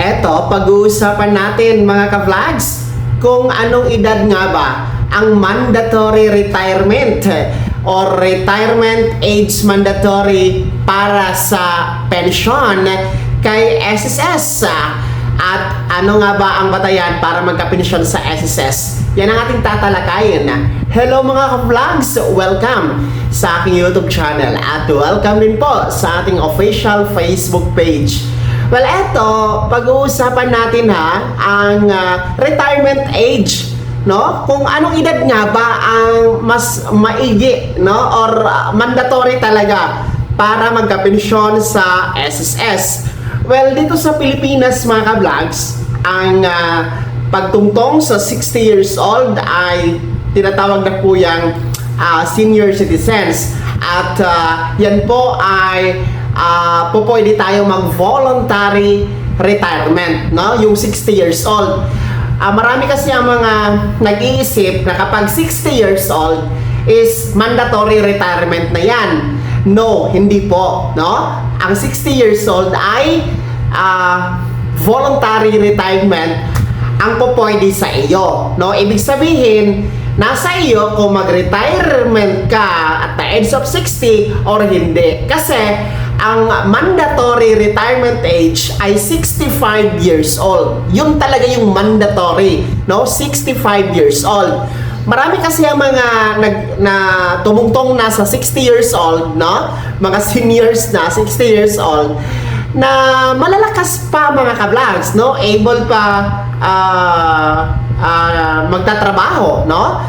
Eto, pag-uusapan natin mga ka-vlogs kung anong edad nga ba ang mandatory retirement or retirement age mandatory para sa pensyon kay SSS. At ano nga ba ang batayan para magka-pensyon sa SSS? Yan ang ating tatalakayin. Hello mga ka-vlogs! Welcome sa aking YouTube channel at welcome din po sa ating official Facebook page. Well, eto, pag-uusapan natin ang retirement age, no? Kung anong edad nga ba ang mas maigi, no? Or mandatory talaga para magka-pensyon sa SSS. Well, dito sa Pilipinas mga ka-vlogs, ang pagtungtong sa 60 years old ay tinatawag na po yung senior citizens. At yan po ay pwede tayo mag-voluntary retirement, no? Yung 60 years old. Marami kasi ang mga nag-iisip na kapag 60 years old is mandatory retirement na yan. No, hindi po, no? Ang 60 years old ay voluntary retirement ang pwede sa iyo, no? Ibig sabihin, nasa iyo kung mag-retirement ka at the age of 60 or hindi. Kasi ang mandatory retirement age ay 65 years old. Yun talaga yung mandatory, no? 65 years old. Marami kasi ang mga na tumungtong na sa 60 years old, no? Mga seniors na 60 years old na malalakas pa mga ka-vlogs, no? Able pa magtatrabaho, no?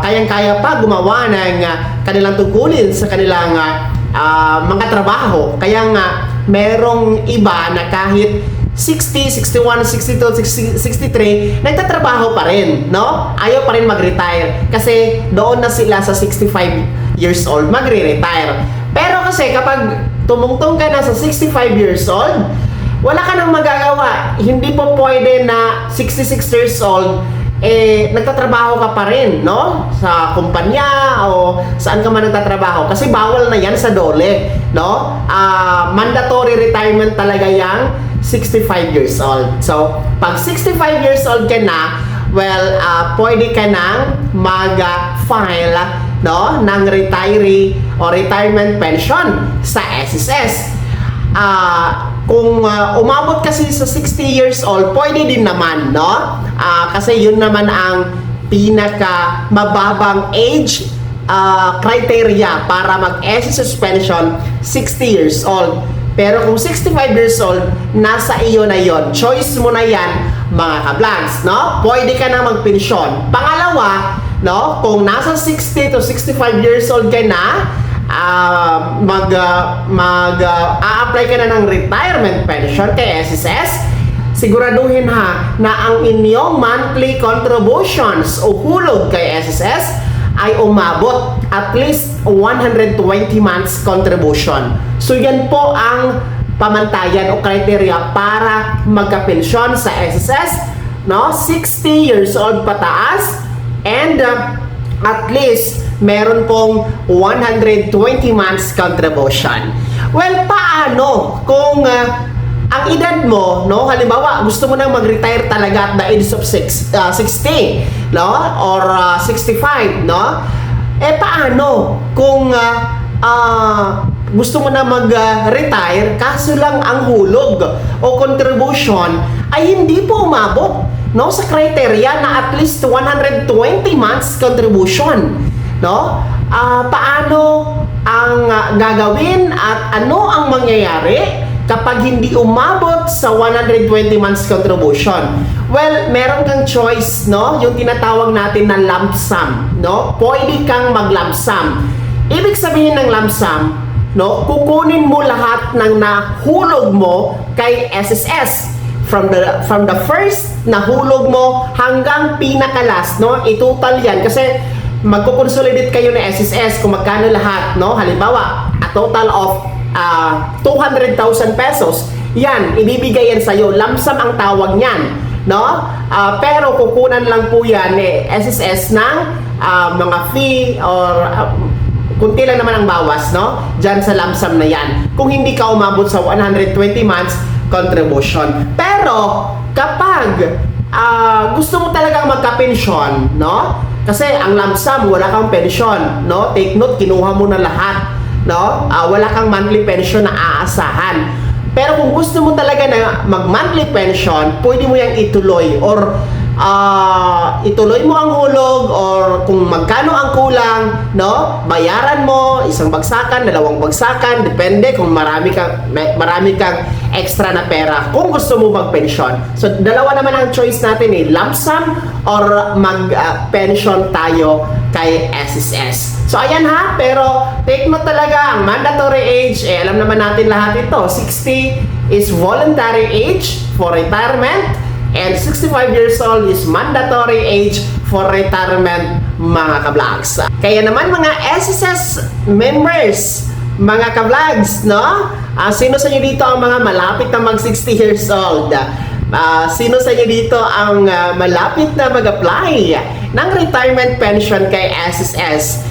Kayang-kaya pa gumawa ng kanilang tungkulin sa kanilang mga trabaho. Kaya nga merong iba na kahit 60, 61, 62, 63 nagtatrabaho pa rin, no? Ayaw pa rin mag-retire kasi doon na sila sa 65 years old magre-retire. Pero kasi kapag tumungtong ka na sa 65 years old, wala ka nang magagawa. Hindi po pwede na 66 years old nagtatrabaho ka pa rin, no? Sa kumpanya o saan ka man nagtatrabaho kasi bawal na yan sa DOLE, no? Mandatory retirement talaga yang 65 years old. So, pag 65 years old ka na, well, pwede ka nang mag-file, no, ng retiree o retirement pension sa SSS. Kung umabot kasi sa 60 years old, pwede din naman, no? Kasi yun naman ang pinaka mababang age criteria para mag-SSS pension, 60 years old. Pero kung 65 years old, nasa iyo na yon. Choice mo na yan, mga ka-vlogs, no? Pwede ka na magpensyon. Pangalawa, no? Kung nasa 60 to 65 years old ka na, a-apply ka na ng retirement pension kay SSS, siguraduhin na ang inyong monthly contributions o hulog kay SSS ay umabot at least 120 months contribution. So yan po ang pamantayan o criteria para magka-pensyon sa SSS, no? 60 years old pataas and at least meron pong 120 months contribution. Well, paano kung ang edad mo, no, halimbawa gusto mo nang mag-retire talaga at the age of 60, no, or 65, no? Paano kung gusto mo na mag-retire kaso lang ang hulog o contribution ay hindi po umabot, no, sa criteria na at least 120 months contribution, no? Paano ang gagawin at ano ang mangyayari kapag hindi umabot sa 120 months contribution? Well, meron kang choice, no? Yung tinatawag natin na lump sum, no? Pwede kang mag-lump sum. Ibig sabihin ng lump sum, no? Kukunin mo lahat ng nahulog mo kay SSS. From the first nahulog mo hanggang pinakalas, no? I-total yan kasi magko-consolidate kayo na SSS kung magkano lahat, no? Halimbawa, a total of 200,000 pesos. Yan, ibibigay yan sa'yo. Lump sum ang tawag niyan, no? Pero kukunan lang po yan SSS ng mga fee or kunti lang naman ang bawas, no? Diyan sa lump sum na yan. Kung hindi ka umabot sa 120 months contribution. Pero kapag gusto mo talagang magka-pensyon, no? Kasi ang lump sum, wala kang pensyon, no? Take note, kinuha mo na lahat, no? Wala kang monthly pension na aasahan. Pero kung gusto mo talaga na mag-monthly pension, pwede mo yang ituloy or ituloy mo ang hulog or kung magkano ang kulang, no? Bayaran mo isang bagsakan, dalawang bagsakan, depende kung marami kang extra na pera kung gusto mo mag-pension. So dalawa naman ang choice natin lump sum or mag-pension tayo kay SSS. So ayan ha, pero take note talaga ang mandatory age, alam naman natin lahat ito, 60 is voluntary age for retirement and 65 years old is mandatory age for retirement, mga ka-vlogs. Kaya naman mga SSS members, mga ka-vlogs, no? Sino sa inyo dito ang mga malapit na mag 60 years old? Sino sa inyo dito ang malapit na mag-apply ng retirement pension kay SSS?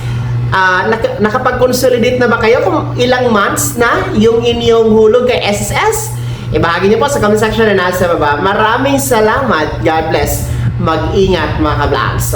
Nakapag-consolidate na ba kayo kung ilang months na yung inyong hulog kay SSS? Ibahagi niyo po sa comment section na nasa baba. Maraming salamat. God bless. Mag-ingat mga ka-vlogs.